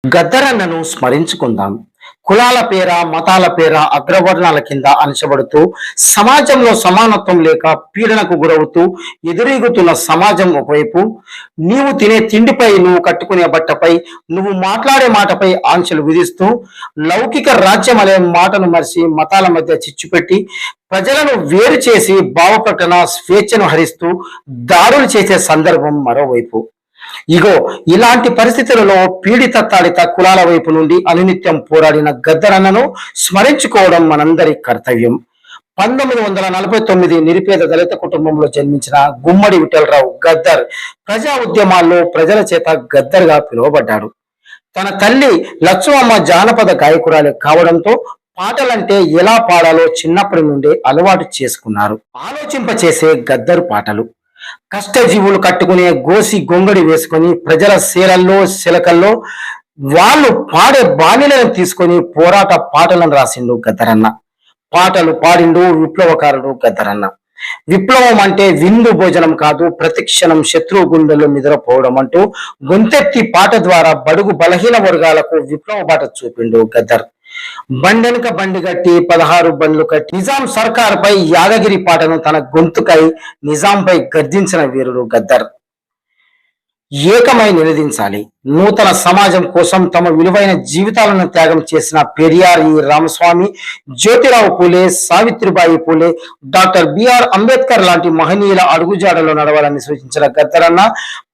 గద్దరన్నను స్మరించుకుందాం. కులాల పేర, మతాల పేర, అగ్రవర్ణాల కింద అణచబడుతూ, సమాజంలో సమానత్వం లేక పీడనకు గురవుతూ ఎదురీగుతున్న సమాజం ఒకవైపు, నీవు తినే తిండిపై, నువ్వు కట్టుకునే బట్టపై, నువ్వు మాట్లాడే మాటపై ఆంక్షలు విధిస్తూ, లౌకిక రాజ్యం అనే మాటను మరిచి మతాల మధ్య చిచ్చుపెట్టి, ప్రజలను వేరు చేసి భావప్రకటన స్వేచ్ఛను హరిస్తూ దాడులు చేసే సందర్భం మరోవైపు. ఇగో ఇలాంటి పరిస్థితులలో పీడిత తాడిత కులాల వైపు నుండి అనునిత్యం పోరాడిన గద్దరన్నను స్మరించుకోవడం మనందరి కర్తవ్యం. 1949 నిరుపేద దళిత కుటుంబంలో జన్మించిన గుమ్మడి విఠలరావు గద్దర్ ప్రజా ఉద్యమాల్లో ప్రజల చేత గద్దర్గా పిలువబడ్డాడు. తన తల్లి లచ్చమ్మ జానపద గాయకురాలే కావడంతో పాటలంటే ఎలా పాడాలో చిన్నప్పటి నుండే అలవాటు చేసుకున్నారు. ఆలోచింపచేసే గద్దరు పాటలు కష్టజీవులు కట్టుకునే గోసి గొంగడి వేసుకొని ప్రజల శీలల్లో శిలకల్లో వాళ్ళు పాడే బాణీలను తీసుకొని పోరాట పాటలను రాసిండు గద్దరన్న. పాటలు పాడిండు విప్లవకారుడు గద్దరన్న. విప్లవం అంటే విందు భోజనం కాదు, ప్రతిక్షణం శత్రువు గుండెల్లో నిద్రపోవడం అంటూ గొంతెత్తి పాట ద్వారా బడుగు బలహీన వర్గాలకు విప్లవ బాట చూపిండు గద్దర్. బండెనక బండి కట్టి 16 బండ్లు కట్టి నిజాం సర్కార్పై యాదగిరి పాటను తన గొంతుకై నిజాంపై గర్జించిన వీరుడు గద్దర్. ఏకమై నిలదించాలి. నూతన సమాజం కోసం తమ విలువైన జీవితాలను త్యాగం చేసిన పెరియార్ రామస్వామి, జ్యోతిరావు పూలే, సావిత్రిబాయి పూలే, డాక్టర్ బిఆర్ అంబేద్కర్ లాంటి మహనీయుల అడుగుజాడలో నడవాలని సూచించిన గద్దరన్న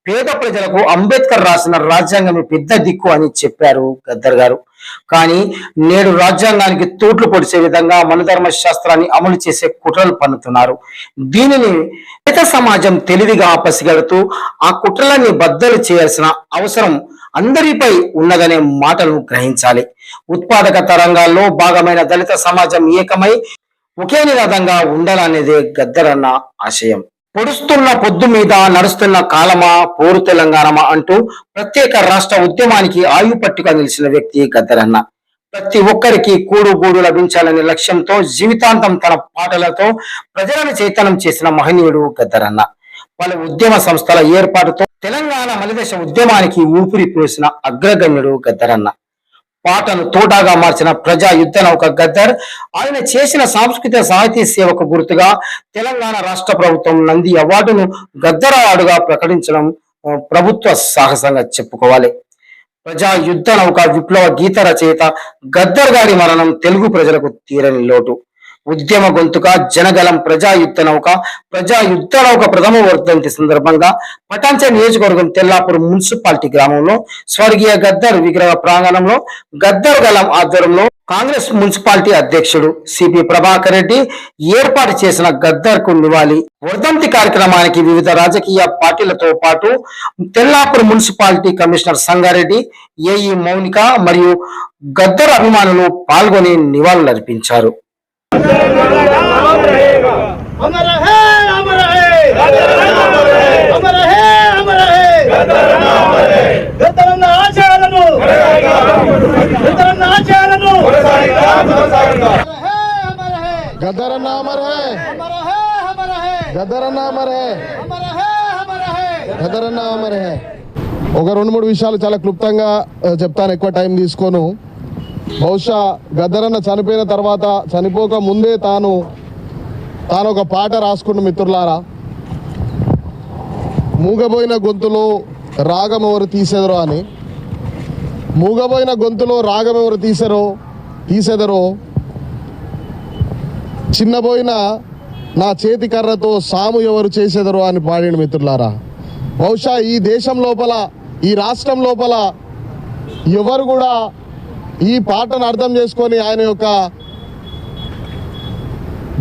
పేద ప్రజలకు అంబేద్కర్ రాసిన రాజ్యాంగమే పెద్ద దిక్కు అని చెప్పారు గద్దర్ గారు. కానీ నేడు రాజ్యాంగానికి తూట్లు పొడిచే విధంగా మనధర్మ శాస్త్రాన్ని అమలు చేసే కుట్రలు పన్నుతున్నారు. దీనిని దళిత సమాజం తెలివిగా పసిగడుతూ ఆ కుట్రలన్నీ బద్దలు చేయాల్సిన అవసరం అందరిపై ఉన్నదనే మాటను గ్రహించాలి. ఉత్పాదక రంగాల్లో భాగమైన దళిత సమాజం ఏకమై ఒకే నినాదంగా ఉండాలనేదే గద్దరన్న ఆశయం. పొడుస్తున్న పొద్దు మీద నడుస్తున్న కాలమా పోరు తెలంగాణమా అంటూ ప్రత్యేక రాష్ట్ర ఉద్యమానికి ఆయుపట్టుగా నిలిచిన వ్యక్తి గద్దరన్న. ప్రతి ఒక్కరికి కూడు గూడు లభించాలనే లక్ష్యంతో జీవితాంతం తన పాటలతో ప్రజలను చైతన్యం చేసిన మహనీయుడు గద్దరన్న. పలు ఉద్యమ సంస్థల ఏర్పాటుతో తెలంగాణ మలిదశ ఉద్యమానికి ఊపిరి పోసిన అగ్రగణ్యుడు గద్దరన్న. పాటను తోటాగా మార్చిన ప్రజా యుద్ధ నౌక గద్దర్. ఆయన చేసిన సాంస్కృతిక సాహితీ సేవకు గుర్తుగా తెలంగాణ రాష్ట్ర ప్రభుత్వం నంది అవార్డును గద్దర్ అవార్డుగా ప్రకటించడం ప్రభుత్వ సాహసంగా చెప్పుకోవాలి. ప్రజా యుద్ధ నౌక విప్లవ గీత రచయిత గద్దర్ గారి మరణం తెలుగు ప్రజలకు తీరని లోటు. ఉద్యమ గొంతుక జనగలం ప్రజా యుద్ధ నౌక ప్రథమ వర్ధంతి సందర్భంగా పటాన్చ నియోజకవర్గం తెల్లాపూర్ మున్సిపాలిటీ గ్రామంలో స్వర్గీయ గద్దర్ విగ్రహ ప్రాంగణంలో గద్దర్ గలం ఆధ్వర్యంలో కాంగ్రెస్ మున్సిపాలిటీ అధ్యక్షుడు సిపి ప్రభాకర్ రెడ్డి ఏర్పాటు చేసిన గద్దర్ కు నివాళి వర్ధంతి కార్యక్రమానికి వివిధ రాజకీయ పార్టీలతో పాటు Tellapur municipality commissioner Sangareddy, AE Mounika మరియు గద్దర్ అభిమానులు పాల్గొని నివాళులర్పించారు. अमर है अमर है अमर है अमर है गద్దరన్న ఆచారను గద్దరన్న ఆచారను गद्दरन्ना अमर है गद्दरन्ना अमर है गद्दरन्ना अमर है ఒక 2-3 విషయాలు చాలా క్లుప్తంగా చెప్తాను, ఎక్కువ టైం తీసుకోను. బహుశా గద్దరన్న చనిపోయిన తర్వాత, చనిపోక ముందే తాను ఒక పాట రాసుకున్న మిత్రులారా. మూగబోయిన గొంతులో రాగం ఎవరు తీసేదరో అని. మూగబోయిన గొంతులో రాగం ఎవరు తీసేదరో చిన్నబోయిన నా చేతి కర్రతో సాము ఎవరు చేసేదరో అని పాడిన మిత్రులారా. బహుశా ఈ దేశం లోపల, ఈ రాష్ట్రం లోపల ఎవరు కూడా ఈ పాటను అర్థం చేసుకొని ఆయన యొక్క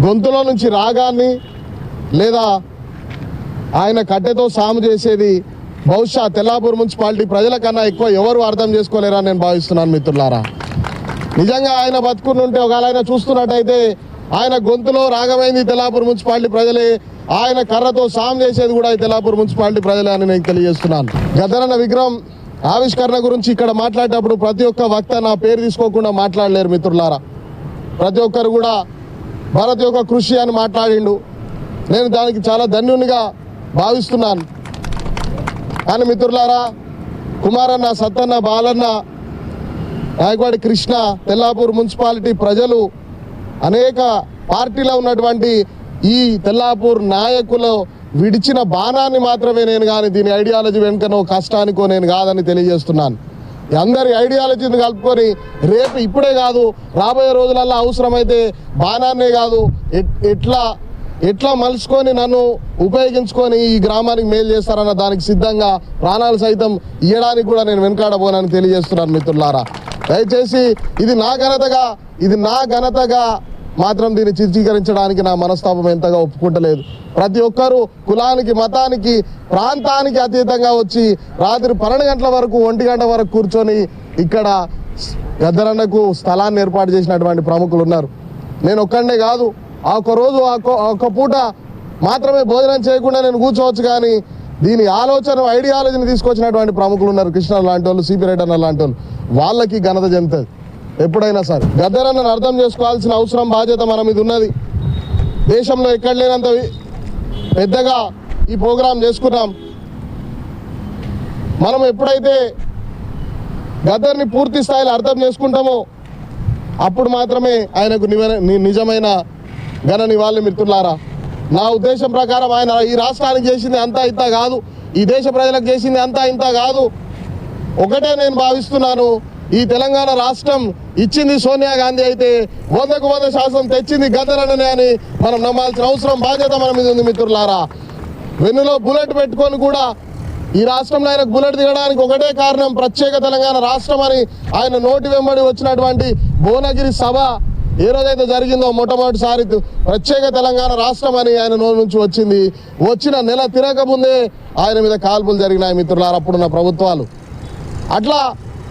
గొంతులో నుంచి రాగాన్ని లేదా ఆయన కట్టెతో సాము చేసేది బహుశా తెల్లాపూర్ మున్సిపాలిటీ ప్రజల కన్నా ఎక్కువ ఎవరు అర్థం చేసుకోలేరని నేను భావిస్తున్నాను మిత్రులారా. నిజంగా ఆయన బతుకునుంటే, ఒకవేళ ఆయన చూస్తున్నట్టయితే ఆయన గొంతులో రాగమైంది తెల్లాపూర్ మున్సిపాలిటీ ప్రజలే, ఆయన కర్రతో సాము చేసేది కూడా తెల్లాపూర్ మున్సిపాలిటీ ప్రజలే అని నేను తెలియజేస్తున్నాను. గద్దరన్న విగ్రహం ఆవిష్కరణ గురించి ఇక్కడ మాట్లాడేటప్పుడు ప్రతి ఒక్క వక్త నా పేరు తీసుకోకుండా మాట్లాడలేరు మిత్రులారా. ప్రతి ఒక్కరు కూడా భారత్ యొక్క కృషి అని మాట్లాడిండు. నేను దానికి చాలా ధన్యునిగా భావిస్తున్నాను. కానీ మిత్రులారా, కుమారన్న, సత్తన్న, బాలన్న నాయకవాడి కృష్ణ, తెల్లాపూర్ మున్సిపాలిటీ ప్రజలు, అనేక పార్టీలో ఉన్నటువంటి ఈ తెల్లాపూర్ నాయకులు విడిచిన బాణాన్ని మాత్రమే నేను కానీ దీని ఐడియాలజీ వెనుకనో కష్టానికో నేను కాదని తెలియజేస్తున్నాను. అందరి ఐడియాలజీని కలుపుకొని రేపు ఇప్పుడే కాదు రాబోయే రోజులలో అవసరమైతే బాణాన్నే కాదు ఎట్లా మలుచుకొని నన్ను ఉపయోగించుకొని ఈ గ్రామానికి మేలు చేస్తారన్న దానికి సిద్ధంగా ప్రాణాలు సైతం ఇవ్వడానికి కూడా నేను వెనకాడబోనని తెలియజేస్తున్నాను మిత్రులారా. దయచేసి ఇది నా ఘనతగా మాత్రం దీన్ని చిత్రీకరించడానికి నా మనస్తాపం ఎంతగా ఒప్పుకుంటలేదు. ప్రతి ఒక్కరూ కులానికి, మతానికి, ప్రాంతానికి అతీతంగా వచ్చి రాత్రి 12 గంటల వరకు 1 గంట వరకు కూర్చొని ఇక్కడ గద్దరన్నకు స్థలాన్ని ఏర్పాటు చేసినటువంటి ప్రముఖులు ఉన్నారు. నేను ఒక్కడే కాదు, ఆ ఒక్కరోజు ఒక్క పూట మాత్రమే భోజనం చేయకుండా నేను కూర్చోవచ్చు, కానీ దీని ఆలోచన ఐడియాలజీని తీసుకొచ్చినటువంటి ప్రముఖులు ఉన్నారు. కృష్ణ లాంటి వాళ్ళు, సిపి రెడ్డి అన్న లాంటి వాళ్ళు, వాళ్ళకి ఘనత చెందుతుంది ఎప్పుడైనా సరే. గద్దరన్నను అర్థం చేసుకోవాల్సిన అవసరం, బాధ్యత మన మీద ఉన్నది. దేశంలో ఎక్కడ లేనంత పెద్దగా ఈ ప్రోగ్రాం చేసుకున్నాం. మనం ఎప్పుడైతే గద్దర్ని పూర్తి స్థాయిలో అర్థం చేసుకుంటామో అప్పుడు మాత్రమే ఆయనకు నిజమైన ఘన నివాళి మిత్రులారా. నా ఉద్దేశం ప్రకారం ఆయన ఈ రాష్ట్రానికి చేసింది అంతా ఇంత కాదు, ఈ దేశ ప్రజలకు చేసింది అంతా ఇంత కాదు. ఒకటే నేను భావిస్తున్నాను, ఈ తెలంగాణ రాష్ట్రం ఇచ్చింది సోనియా గాంధీ అయితే 100కు 100% తెచ్చింది గద్దరన్ననే అని మనం నమ్మాల్సిన అవసరం, బాధ్యత మన మీద ఉంది మిత్రులారా. వెన్నులో బుల్లెట్ పెట్టుకొని కూడా ఈ రాష్ట్రంలో ఆయనకు బుల్లెట్ దిగడానికి ఒకటే కారణం, ప్రత్యేక తెలంగాణ రాష్ట్రం అని ఆయన నోటి వెంబడి వచ్చినటువంటి భువనగిరి సభ ఏ రోజైతే జరిగిందో మొట్టమొదటిసారి ప్రత్యేక తెలంగాణ రాష్ట్రం అని ఆయన నోటి నుంచి వచ్చింది. వచ్చిన నెల తిరగకముందే ఆయన మీద కాల్పులు జరిగినాయి మిత్రులారా అప్పుడున్న ప్రభుత్వాలు. అట్లా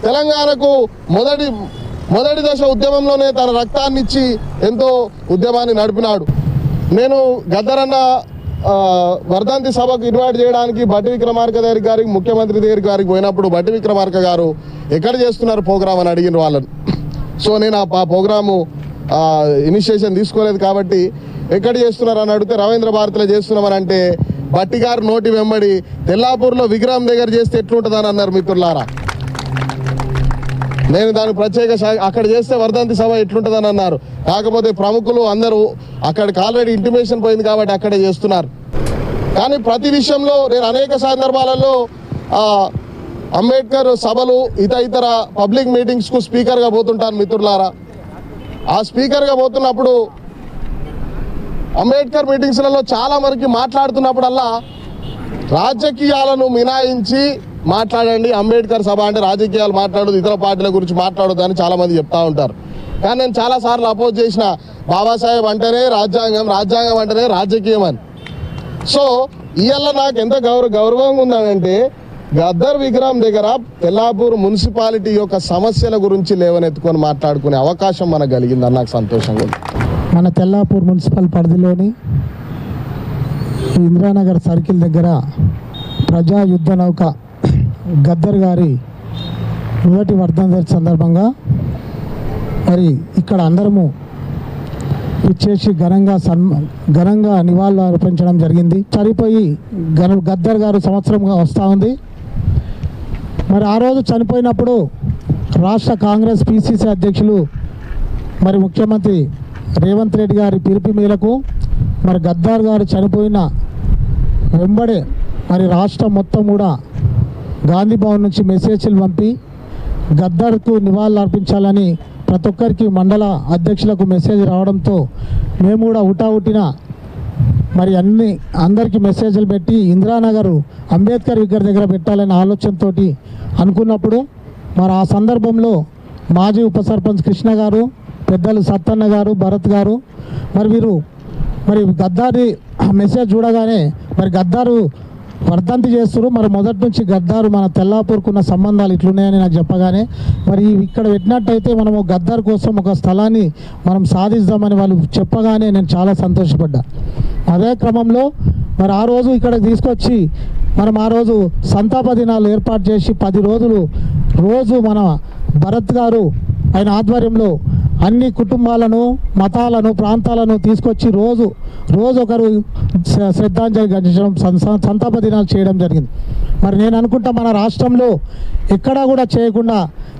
తెలంగాణకు మొదటి దశ ఉద్యమంలోనే తన రక్తాన్ని ఇచ్చి ఎంతో ఉద్యమాన్ని నడిపినాడు. నేను గద్దరన్న వర్ధంతి సభకు ఇన్వైట్ చేయడానికి బట్టి విక్రమార్క గారికి, ముఖ్యమంత్రి గారికి పోయినప్పుడు బట్టి విక్రమార్క గారు ఎక్కడ చేస్తున్నారు ప్రోగ్రామ్ అని అడిగిన వాళ్ళని. సో నేను ఆ ప్రోగ్రాము ఇనిషియేషన్ తీసుకోలేదు కాబట్టి ఎక్కడ చేస్తున్నారు అని అడిగితే రవీంద్ర భారతిలో చేస్తున్నామని అంటే బట్టి గారు నోటి వెంబడి తెల్లాపూర్లో విగ్రహం దగ్గర చేస్తే ఎట్లుంటుందని అన్నారు మిత్రులారా. నేను దాని ప్రత్యేక అక్కడ చేస్తే వర్ధంతి సభ ఎట్లుంటుందని అన్నారు. కాకపోతే ప్రముఖులు అందరూ అక్కడికి ఆల్రెడీ ఇంటిమేషన్ పోయింది కాబట్టి అక్కడే చేస్తున్నారు. కానీ ప్రతి విషయంలో నేను అనేక సందర్భాలలో అంబేద్కర్ సభలు ఇతర పబ్లిక్ మీటింగ్స్కు స్పీకర్గా పోతుంటాను మిత్రులారా. ఆ స్పీకర్గా పోతున్నప్పుడు అంబేద్కర్ మీటింగ్స్లలో చాలా మనకి మాట్లాడుతున్నప్పుడల్లా రాజకీయాలను మినాయించి మాట్లాడండి, అంబేద్కర్ సభ అంటే రాజకీయాలు మాట్లాడదు, ఇతర పార్టీల గురించి మాట్లాడదు అని చాలామంది చెప్తా ఉంటారు. కానీ నేను చాలాసార్లు అపోజ్ చేసిన, బాబాసాహెబ్ అంటేనే రాజ్యాంగం, రాజ్యాంగం అంటేనే రాజకీయం అని. సో ఇవాళ నాకు ఎంత గౌరవంగా ఉందంటే గద్దర్ విగ్రహం దగ్గర తెల్లాపూర్ మున్సిపాలిటీ యొక్క సమస్యల గురించి లేవనెత్తుకొని మాట్లాడుకునే అవకాశం మనకు కలిగిందని నాకు సంతోషంగా ఉంది. మన తెల్లాపూర్ మున్సిపల్ పరిధిలోని ఇందిరానగర్ సర్కిల్ దగ్గర ప్రజా యుద్ధ నౌక గద్దర్ గారి మొదటి వర్ధంతి సందర్భంగా మరి ఇక్కడ అందరము ఇచ్చేసి ఘనంగా నివాళులు అర్పించడం జరిగింది. చనిపోయి గద్దర్ గారు సంవత్సరంగా వస్తూ ఉంది. మరి ఆ రోజు చనిపోయినప్పుడు రాష్ట్ర కాంగ్రెస్ పిసిసి అధ్యక్షులు మరి ముఖ్యమంత్రి రేవంత్ రెడ్డి గారి పిలుపు మేరకు మరి గద్దర్ గారు చనిపోయిన వెంబడే మరి రాష్ట్రం మొత్తం కూడా గాంధీ భవన్ నుంచి మెసేజ్లు పంపి గద్దర్కు నివాళులు అర్పించాలని ప్రతి ఒక్కరికి మండల అధ్యక్షులకు మెసేజ్ రావడంతో మేము కూడా హుటాహుటిన మరి అందరికీ మెసేజ్లు పెట్టి ఇందిరానగర్ అంబేద్కర్ విగ్రహం దగ్గర పెట్టాలనే ఆలోచనతో అనుకున్నప్పుడు మరి ఆ సందర్భంలో మాజీ ఉప సర్పంచ్ కృష్ణ గారు, పెద్దలు సత్తన్న గారు, భరత్ గారు మరి వీరు మరి గద్దారి మెసేజ్ చూడగానే మరి గద్దారు వర్ధంతి చేస్తారు, మరి మొదటి నుంచి గద్దారు మన తెల్లాపూర్కున్న సంబంధాలు ఇట్లున్నాయని నాకు చెప్పగానే మరి ఇక్కడ పెట్టినట్టయితే మనము గద్దార్ కోసం ఒక స్థలాన్ని మనం సాధిస్తామని వాళ్ళు చెప్పగానే నేను చాలా సంతోషపడ్డా. అదే క్రమంలో మరి ఆ రోజు ఇక్కడ తీసుకొచ్చి మనం ఆ రోజు సంతాప దినాలు ఏర్పాటు చేసి 10 రోజులు రోజు మన భరత్ గారు ఆయన ఆధ్వర్యంలో అన్ని కుటుంబాలను, మతాలను, ప్రాంతాలను తీసుకొచ్చి రోజు ఒకరు శ్రద్ధాంజలి ఘటించడం, సంతాప దినాలు చేయడం జరిగింది. మరి నేను అనుకుంటా మన రాష్ట్రంలో ఎక్కడా కూడా చేయకుండా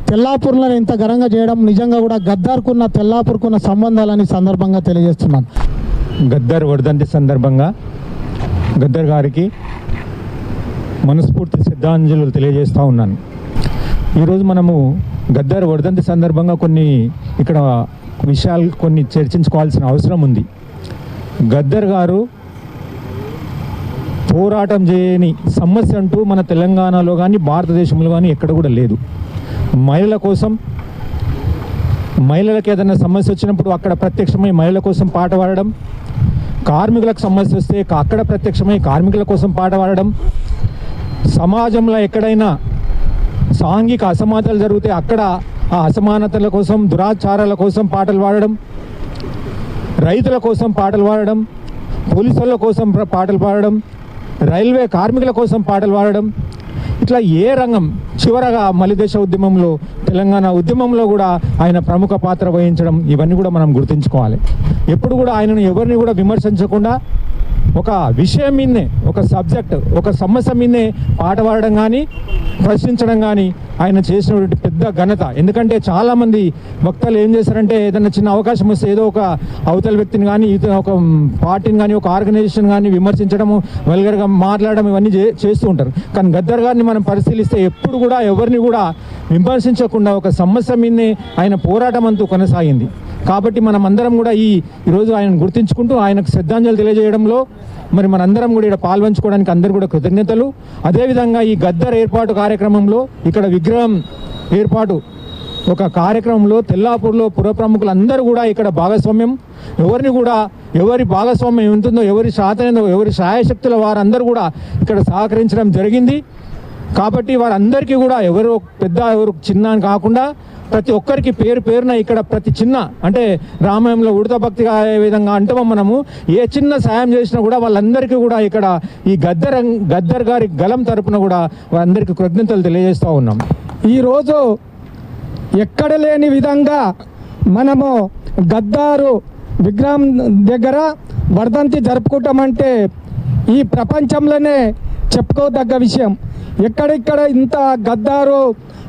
తెల్లాపూర్లో ఇంత ఘనంగా చేయడం నిజంగా కూడా గద్దార్కున్న తెల్లాపూర్కున్న సంబంధాలని సందర్భంగా తెలియజేస్తున్నాను. గద్దర్ వర్ధంతి సందర్భంగా గద్దర్ గారికి మనస్ఫూర్తి శ్రద్ధాంజలులు తెలియజేస్తూ ఉన్నాను. ఈరోజు మనము గద్దర్ వర్ధంతి సందర్భంగా కొన్ని ఇక్కడ విషయాలు కొన్ని చర్చించుకోవాల్సిన అవసరం ఉంది. గద్దర్ గారు పోరాటం చేయని సమస్య అంటూ మన తెలంగాణలో కానీ భారతదేశంలో కానీ ఎక్కడ కూడా లేదు. మహిళల కోసం, మహిళలకు ఏదైనా సమస్య వచ్చినప్పుడు అక్కడ ప్రత్యక్షమై మహిళల కోసం పాట పాడడం, కార్మికులకు సమస్య వస్తే అక్కడ ప్రత్యక్షమై కార్మికుల కోసం పాట పాడడం, సమాజంలో ఎక్కడైనా సాంఘిక అసమానతలు జరిగితే అక్కడ ఆ అసమానతల కోసం, దురాచారాల కోసం పాటలు పాడడం, రైతుల కోసం పాటలు పాడడం, పోలీసుల కోసం పాటలు పాడడం, రైల్వే కార్మికుల కోసం పాటలు పాడడం, ఇట్లా ఏ రంగం చివరగా మలిదేశ ఉద్యమంలో, తెలంగాణ ఉద్యమంలో కూడా ఆయన ప్రముఖ పాత్ర వహించడం, ఇవన్నీ కూడా మనం గుర్తుంచుకోవాలి. ఎప్పుడు కూడా ఆయనను ఎవరిని కూడా విమర్శించకుండా ఒక విషయం మీదనే, ఒక సబ్జెక్ట్, ఒక సమస్య మీదనే పాట పాడడం కానీ ప్రశ్నించడం కానీ ఆయన చేసినటువంటి పెద్ద ఘనత. ఎందుకంటే చాలామంది వక్తలు ఏం చేశారంటే ఏదైనా చిన్న అవకాశం వస్తే ఏదో ఒక అవతల వ్యక్తిని కానీ, ఒక పార్టీని కానీ, ఒక ఆర్గనైజేషన్ కానీ విమర్శించడము, వల్గర్గా మాట్లాడడం, ఇవన్నీ చేస్తూ ఉంటారు. కానీ గద్దర్ గారిని మనం పరిశీలిస్తే ఎప్పుడు కూడా ఎవరిని కూడా విమర్శించకుండా ఒక సమస్య మీదనే ఆయన పోరాటం అంటూ కొనసాగింది. కాబట్టి మనం అందరం కూడా ఈరోజు ఆయనను గుర్తించుకుంటూ ఆయనకు శ్రద్ధాంజలి తెలియజేయడంలో మరి మనందరం కూడా ఇక్కడ పాల్పంచుకోవడానికి అందరూ కూడా కృతజ్ఞతలు. అదేవిధంగా ఈ గద్దర్ ఏర్పాటు కార్యక్రమంలో ఇక్కడ విగ్రహం ఏర్పాటు ఒక కార్యక్రమంలో తెల్లాపూర్లో పుర ప్రముఖులందరూ కూడా ఇక్కడ భాగస్వామ్యం, ఎవరి భాగస్వామ్యం ఉంటుందో, ఎవరి శాతనో, ఎవరి శాయశక్తుల వారందరూ కూడా ఇక్కడ సహకరించడం జరిగింది. కాబట్టి వారందరికీ కూడా ఎవరు పెద్ద ఎవరు చిన్న అని కాకుండా ప్రతి ఒక్కరికి పేరున ఇక్కడ ప్రతి చిన్న, అంటే రామాయణంలో ఉడత భక్తిగా ఏ విధంగా అంటామో మనము, ఏ చిన్న సాయం చేసినా కూడా వాళ్ళందరికీ కూడా ఇక్కడ ఈ గద్దర్ గారి గలం తరపున కూడా వాళ్ళందరికీ కృతజ్ఞతలు తెలియజేస్తూ ఉన్నాం. ఈరోజు ఎక్కడ లేని విధంగా మనము గద్దారు విగ్రహం దగ్గర వర్ధంతి జరుపుకుంటామంటే ఈ ప్రపంచంలోనే చెప్పుకోదగ్గ విషయం. ఎక్కడిక్కడ ఇంత గద్దారు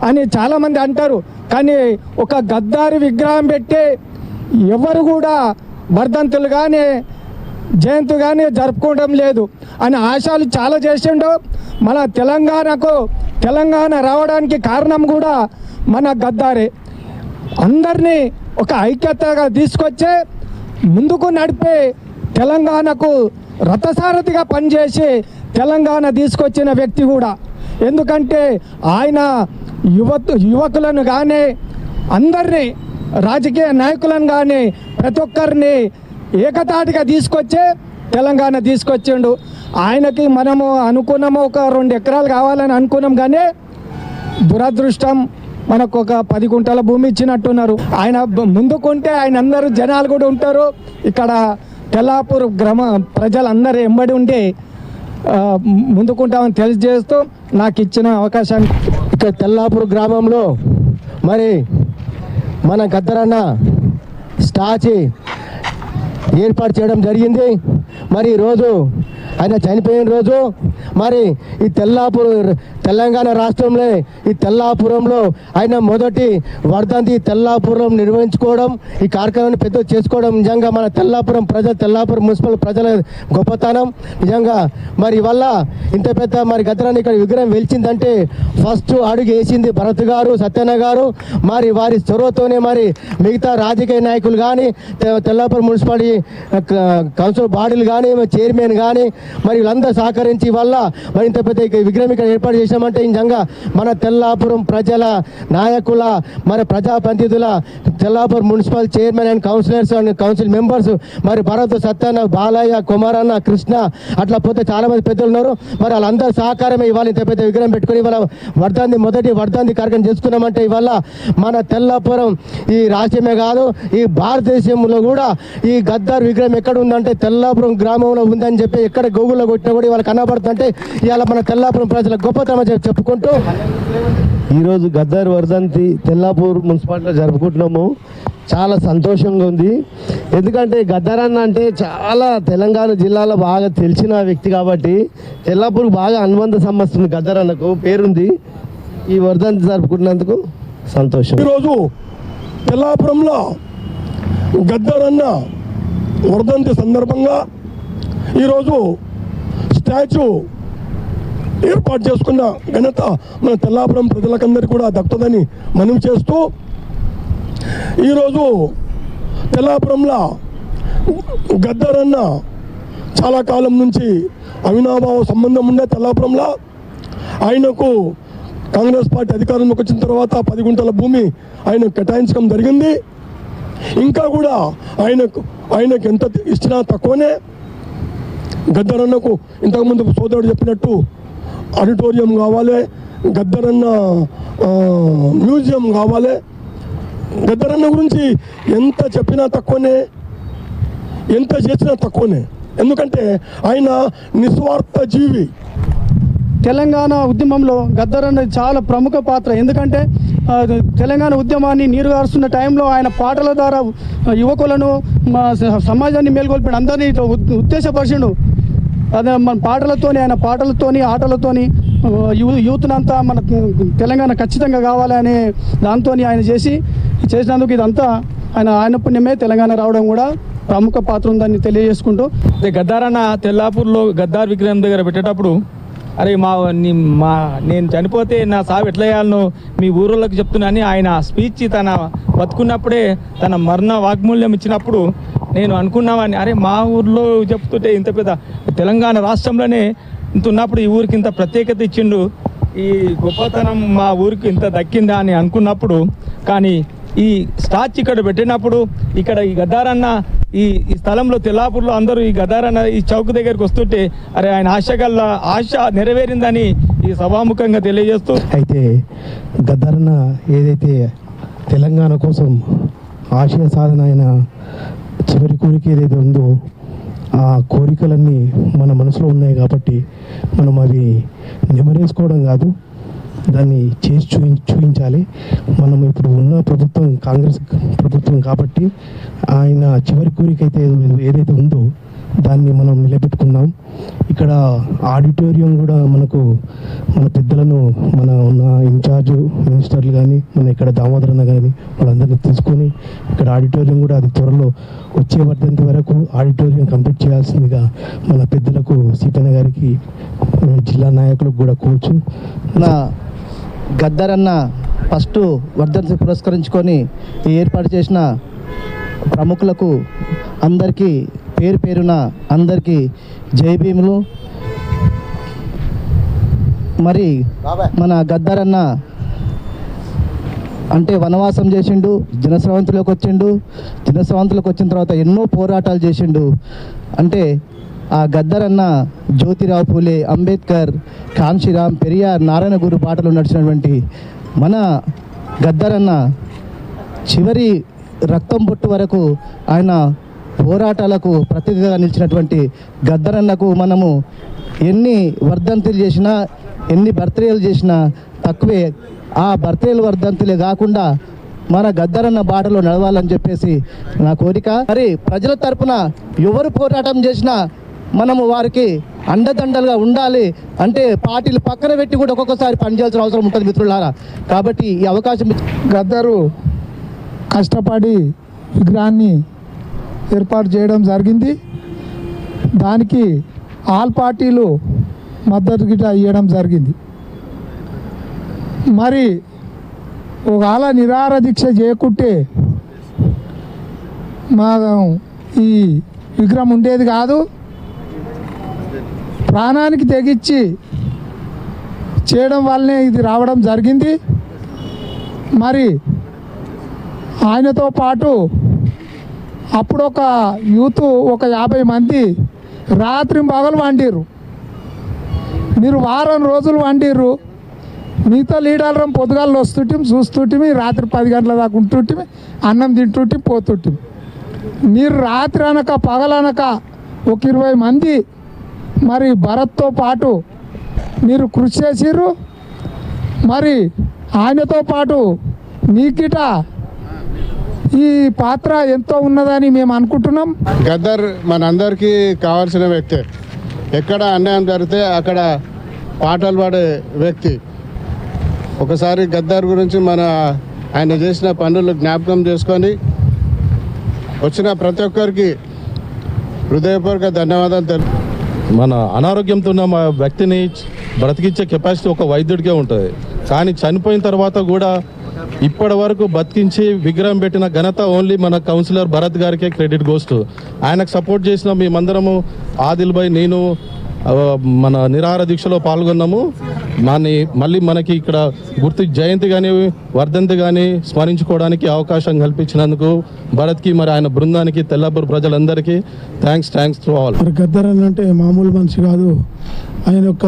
అని చాలామంది అంటారు, కానీ ఒక గద్దారి విగ్రహం పెట్టి ఎవరు కూడా వర్ధంతులు కానీ జయంతి కానీ జరుపుకోవడం లేదు అని ఆశలు చాలా చేసిండు. మన తెలంగాణ రావడానికి కారణం కూడా మన గద్దారే. అందరినీ ఒక ఐక్యతగా తీసుకొచ్చి ముందుకు నడిపే తెలంగాణకు రథసారథిగా పనిచేసి తెలంగాణ తీసుకొచ్చిన వ్యక్తి కూడా. ఎందుకంటే ఆయన యువకులను కానీ అందరినీ, రాజకీయ నాయకులను కానీ ప్రతి ఒక్కరిని ఏకతాటిగా తీసుకొచ్చే తెలంగాణ తీసుకొచ్చిండు. ఆయనకి మనము అనుకున్నాము ఒక 2 ఎకరాలు కావాలని అనుకున్నాం, కానీ దురదృష్టం మనకు ఒక 10 గుంటల భూమి ఇచ్చినట్టున్నారు. ఆయన ముందుకుంటే ఆయన అందరూ జనాలు కూడా ఉంటారు. ఇక్కడ తెల్లాపూర్ గ్రామ ప్రజలందరూ ఎంబడి ఉండి ముందుకుంటామని తెలియజేస్తూ నాకు ఇచ్చిన అవకాశాన్ని. ఇక్కడ తెల్లాపూర్ గ్రామంలో మరి మన గద్దరన్న స్టాచ్యూ ఏర్పాటు చేయడం జరిగింది. మరి ఈరోజు ఆయన చనిపోయిన రోజు మరి ఈ తెలంగాణ రాష్ట్రంలో ఈ తెల్లాపురంలో ఆయన మొదటి వర్ధంతి తెల్లాపురం నిర్వహించుకోవడం, ఈ కార్యక్రమాన్ని పెద్ద చేసుకోవడం నిజంగా మన తెల్లాపురం మున్సిపల్ ప్రజల గొప్పతనం. నిజంగా మరి వల్ల ఇంత పెద్ద మరి గద్దరాన్ని ఇక్కడ విగ్రహం వెలిచిందంటే ఫస్ట్ అడుగు వేసింది భరత్ గారు, సత్యన్న గారు. మరి వారి చొరవతోనే మరి మిగతా రాజకీయ నాయకులు కానీ, తెల్లాపురం మున్సిపాలిటీ కౌన్సిల్ బాడీలు కానీ, చైర్మన్ కానీ మరి వీళ్ళందరూ సహకరించి వల్ల మరి ఇంత పెద్ద విగ్రహం ఇక్కడ ఏర్పాటు చేశామంటే నిజంగా మన తెల్లాపురం ప్రజల నాయకుల, మరి ప్రజాప్రతినిధుల, Tellapuram municipal chairman and councillors and council members, మరి భరత్, సత్యన్న, బాలయ్య, కుమారన్న, కృష్ణ, అట్లా పోతే చాలామంది పెద్దలు ఉన్నారు. మరి వాళ్ళందరూ సహకారమే ఇవాళ ఇంత పెద్ద విగ్రహం పెట్టుకుని ఇవాళ మొదటి వర్ధంతి కార్యక్రమం చేసుకున్నామంటే ఇవాళ మన తెల్లాపురం ఈ రాష్ట్రమే కాదు ఈ భారతదేశంలో కూడా ఈ గద్దర్ విగ్రహం ఎక్కడ ఉందంటే తెల్లాపురం గ్రామంలో ఉందని చెప్పి ఎక్కడ గూగుల్లో కొట్టినా కూడా ఇవాళ కనబడుతుంటే ఇవాళ మన తెల్లాపురం ప్రజల గొప్పతనం చెప్పుకుంటూ ఈరోజు గద్దర్ వర్ధంతి తెల్లాపూర్ మున్సిపాలిటీలో జరుపుకుంటున్నాము. చాలా సంతోషంగా ఉంది. ఎందుకంటే గద్దరన్న అంటే చాలా తెలంగాణ జిల్లాలో బాగా తెలిసిన వ్యక్తి కాబట్టి తెల్లాపూర్ బాగా అనుబంధ సంబంధం ఉంది. గద్దరన్నకు పేరుంది. ఈ వర్ధంతి జరుపుకున్నందుకు సంతోషం. ఈరోజు తెల్లాపురంలో గద్దరన్న వర్ధంతి సందర్భంగా ఈరోజు స్టాచ్యూ ఏర్పాటు చేసుకున్న ఘనత మన తెల్లాపురం ప్రజలకందరికీ కూడా దక్కుతుందని మనవి చేస్తూ, ఈరోజు తెల్లాపురంలో గద్దరన్న చాలా కాలం నుంచి అవినాభావ సంబంధం ఉండే తెల్లాపురంలో ఆయనకు కాంగ్రెస్ పార్టీ అధికారంలోకి వచ్చిన తర్వాత 10 గుంటల భూమి ఆయన కేటాయించడం జరిగింది. ఇంకా కూడా ఆయనకు ఎంత ఇచ్చినా తక్కువనే. గద్దరన్నకు ఇంతకుముందు సోదరుడు చెప్పినట్టు ఆడిటోరియం కావాలి, గద్దరన్న మ్యూజియం కావాలి. గద్దరన్న గురించి ఎంత చెప్పినా తక్కువనే, ఎంత చేసినా తక్కువనే. ఎందుకంటే ఆయన నిస్వార్థ జీవి. తెలంగాణ ఉద్యమంలో గద్దరన్న చాలా ప్రముఖ పాత్ర. ఎందుకంటే తెలంగాణ ఉద్యమాన్ని నీరుగారుస్తున్న టైంలో ఆయన పాటల ద్వారా యువకులను సమాజాన్ని మేల్కొల్పిన అందరినీ ఉద్దేశపరిచిండు. అదే మన పాటలతోని, ఆయన పాటలతోని, ఆటలతోని యూత్నంతా మన తెలంగాణ ఖచ్చితంగా కావాలి అనే దాంతో ఆయన చేసినందుకు ఇదంతా ఆయన పుణ్యమే. తెలంగాణ రావడం కూడా ప్రముఖ పాత్ర ఉందని తెలియజేసుకుంటూ, గద్దారన్న తెల్లాపూర్లో గద్దార్ విగ్రహం దగ్గర పెట్టేటప్పుడు, అరే నేను చనిపోతే నా సాగు ఎట్లా చేయాలనో మీ ఊరోళ్ళకి చెప్తున్నాను ఆయన స్పీచ్ తన బతుకున్నప్పుడే తన మరణ వాగ్మూల్యం ఇచ్చినప్పుడు నేను అనుకున్నామని, అరే మా ఊర్లో చెప్తుంటే ఇంత పెద్ద తెలంగాణ రాష్ట్రంలోనే ఇంత ఉన్నప్పుడు ఈ ఊరికి ఇంత ప్రత్యేకత ఇచ్చిండు, ఈ గొప్పతనం మా ఊరికి ఇంత దక్కిందా అని అనుకున్నప్పుడు, కానీ ఈ స్టాచ్యూ ఇక్కడ పెట్టినప్పుడు ఇక్కడ ఈ గద్దారన్న ఈ స్థలంలో తెల్లాపూర్లో అందరూ ఈ గద్దారన్న ఈ చౌక్ దగ్గరికి వస్తుంటే అరే ఆయన ఆశ నెరవేరిందని ఈ సభాముఖంగా తెలియజేస్తూ, అయితే గద్దరన్న ఏదైతే తెలంగాణ కోసం ఆశయ సాధన అయిన చివరి కోరిక ఏదైతే ఉందో ఆ కోరికలన్నీ మన మనసులో ఉన్నాయి కాబట్టి మనం అవి నెమరేసుకోవడం కాదు, దాన్ని చేసి చూపించాలి. మనం ఇప్పుడు ఉన్న ప్రభుత్వం కాంగ్రెస్ ప్రభుత్వం కాబట్టి ఆయన చివరి కోరిక అయితే ఏదైతే ఉందో దాన్ని మనం నిలబెట్టుకున్నాం. ఇక్కడ ఆడిటోరియం కూడా మన పెద్దలను మన ఉన్న ఇన్ఛార్జ్ మినిస్టర్లు కానీ మన ఇక్కడ దామోదరన్న కానీ వాళ్ళందరినీ తీసుకొని ఇక్కడ ఆడిటోరియం కూడా అది త్వరలో వచ్చే వర్ధంతి వరకు ఆడిటోరియం కంప్లీట్ చేయాల్సిందిగా మన పెద్దలకు సీతన్న గారికి జిల్లా నాయకులకు కూడా కోరుచు. గద్దరన్న ఫస్ట్ వర్ధంతి పురస్కరించుకొని ఏర్పాటు చేసిన ప్రముఖులకు అందరికీ పేరున అందరికీ జై భీములు. మరి మన గద్దరన్న అంటే వనవాసం చేసిండు, జనస్రవంతిలోకి వచ్చిన తర్వాత ఎన్నో పోరాటాలు చేసిండు. అంటే ఆ గద్దరన్న జ్యోతిరావు పూలే, అంబేద్కర్, కాంశీరామ్, పెరియార్, నారాయణ గురు పాటలు నడిచినటువంటి మన గద్దరన్న చివరి రక్తం బొట్టు వరకు ఆయన పోరాటాలకు ప్రతీకగా నిలిచినటువంటి గద్దరన్నకు మనము ఎన్ని వర్ధంతులు చేసినా, ఎన్ని బర్త్డేలు చేసినా తక్కువే. ఆ బర్త్డేలు వర్ధంతులే కాకుండా మన గద్దరన్న బాటలో నడవాలని చెప్పేసి నా కోరిక. మరి ప్రజల తరపున ఎవరు పోరాటం చేసినా మనము వారికి అండదండలుగా ఉండాలి. అంటే పార్టీలు పక్కన పెట్టి కూడా ఒక్కొక్కసారి పనిచేయాల్సిన అవసరం ఉంటుంది మిత్రులారా. కాబట్టి ఈ అవకాశం గద్దరు కష్టపడి విగ్రహాన్ని ఏర్పాటు చేయడం జరిగింది. దానికి ఆల్ పార్టీలు మద్దతు గిట్ట ఇవ్వడం జరిగింది. మరి ఒకవేళ నిరాహార దీక్ష చేయకుంటే మా ఈ విగ్రహం ఉండేది కాదు. ప్రాణానికి తెగించి చేయడం వల్లనే ఇది రావడం జరిగింది. మరి ఆయనతో పాటు అప్పుడు ఒక యూత్ ఒక 50 మంది రాత్రి పగలు వండిర్రు. మీరు వారం రోజులు వండిర్రు. మిగతా లీడర్లం పొద్దుగాలు వస్తుంటే చూస్తుంటే రాత్రి 10 గంటల దాకా ఉంటుంటే అన్నం తింటుంటే పోతుంటే మీరు రాత్రి అనక పగలనక ఒక 20 మంది మరి భరత్తో పాటు మీరు కృషి చేసిర్రు. మరి ఆయనతో పాటు మీకిట ఈ పాత్ర ఎంతో ఉన్నదని మేము అనుకుంటున్నాం. గద్దర్ మనందరికీ కావాల్సిన వ్యక్తి. ఎక్కడ అన్యాయం జరిగితే అక్కడ పాటలు పాడే వ్యక్తి. ఒకసారి గద్దర్ గురించి ఆయన చేసిన పనులు జ్ఞాపకం చేసుకొని వచ్చిన ప్రతి ఒక్కరికి హృదయపూర్వక ధన్యవాదాలు తెలుపు. మన అనారోగ్యంతో ఉన్న మా వ్యక్తిని బ్రతికించే కెపాసిటీ ఒక వైద్యుడికే ఉంటుంది. కానీ చనిపోయిన తర్వాత కూడా ఇప్పటి వరకు బతికించి విగ్రహం పెట్టిన ఘనత ఓన్లీ మన కౌన్సిలర్ భరత్ గారికే క్రెడిట్ గోస్ట్. ఆయనకు సపోర్ట్ చేసిన మేమందరము ఆదిల్ భాయ్, నేను మన నిరాహార దీక్షలో పాల్గొన్నాము. మళ్ళీ మనకి ఇక్కడ గుర్తు జయంతి కానీ వర్ధంతి కానీ స్మరించుకోవడానికి అవకాశం కల్పించినందుకు భరత్కి, మరి ఆయన బృందానికి, తెల్లాపూర్ ప్రజలందరికీ థ్యాంక్స్ టు ఆల్. గద్దర్ అంటే మామూలు మనిషి కాదు, ఆయన ఒక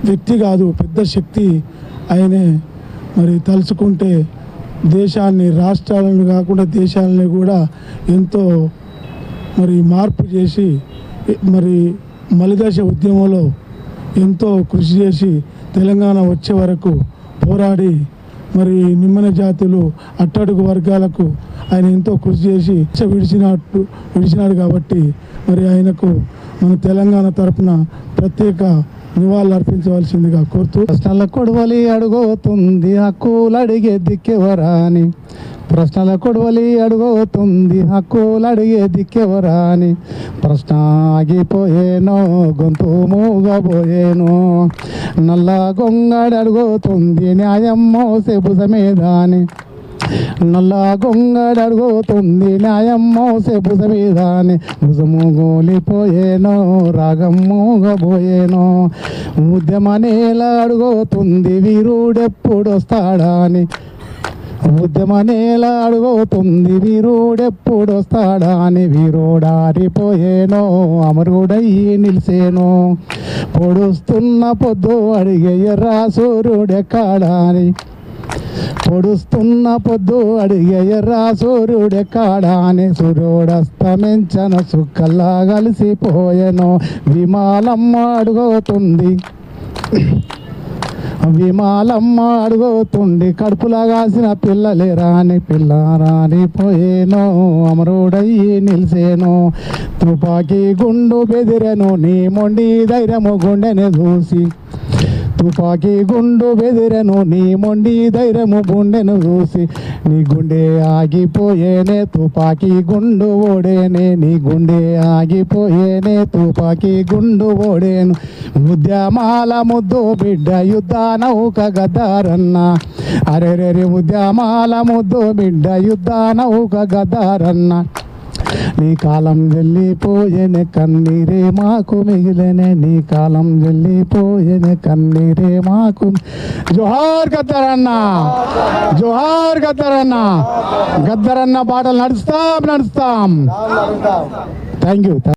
వ్యక్తి కాదు, పెద్ద శక్తి ఆయనే. మరి తలుచుకుంటే దేశాన్ని, రాష్ట్రాలను కాకుండా దేశాలని కూడా ఎంతో మరి మార్పు చేసి, మరి మలిదశ ఉద్యమంలో ఎంతో కృషి చేసి తెలంగాణ వచ్చే వరకు పోరాడి, మరి నిమ్మన జాతులు, అట్టడుగు వర్గాలకు ఆయన ఎంతో కృషి చేసి విడిచినాడు. కాబట్టి మరి ఆయనకు మన తెలంగాణ తరపున ప్రత్యేక నివాళులు అర్పించవలసిందిగా కోరుతూ. ప్రశ్నల కొడవలి అడుగుతుంది హక్కులు అడిగే దిక్కెవరాని, ప్రశ్నల కొడవలి అడుగుతుంది హక్కులు అడిగే దిక్కెవరాని, ప్రశ్న ఆగిపోయేనో గొంతు మూగబోయేనో, నల్ల గొంగడి అడుగుతుంది న్యాయం మోసే భుజమేదాని, నల్ల గొంగడి అడుగుతుంది న్యాయం మోసే భుజమేదాని, భుజము గోలిపోయేనో రాగం మూగబోయేనో, ఉద్యమ నేల అడుగుతుంది వీరుడెప్పుడొస్తాడాని, ఉద్యమ నేల అడుగుతుంది వీరుడెప్పుడొస్తాడాని, వీరుడారిపోయేనో అమరుడయ్యి నిలిసేనో, పొడుస్తున్న పొద్దు అడిగే ఎర్ర సూర్యుడెక్కాడాని, పొడుస్తున్న పొద్దు అడిగే ఎర్ర సూర్యుడెక్కాడాని, సూర్యుడస్తమించన సుక్కల్లా కలిసిపోయెను, విమాలమ్మ అడుగుతుంది విమాలమ్మ అడుగుతుండి కడుపులా కాసిన పిల్లలే రాని, పిల్ల రానిపోయేనో అమరుడయ్యి నిలిసేను, తుపాకీ గుండు బెదిరెను నీ మొండి ధైర్యము గుండెని చూసి, తుపాకీ గుండు బెదిరెను నీ మొండి ధైర్యము గుండెను చూసి, నీ గుండె ఆగిపోయేనే తుపాకీ గుండు ఓడేనే, నీ గుండె ఆగిపోయేనే తుపాకీ గుండు ఓడేను, ఉద్యమాల ముద్దు బిడ్డ యుద్ధ నౌక గద్దారన్న, అరెరెరి ఉద్యమాల ముద్దు బిడ్డ యుద్ధ నౌక గద్దారన్న, నీ కాలం వెళ్ళిపోయేనే కన్నీరే మాకు మిగిలేనే, నీ కాలం వెళ్ళిపోయేనే కన్నీరే మాకు. జోహార్ గద్దరన్న, జోహార్ గద్దరన్న. గద్దరన్న బాటలు నడుస్తాం. Thank you.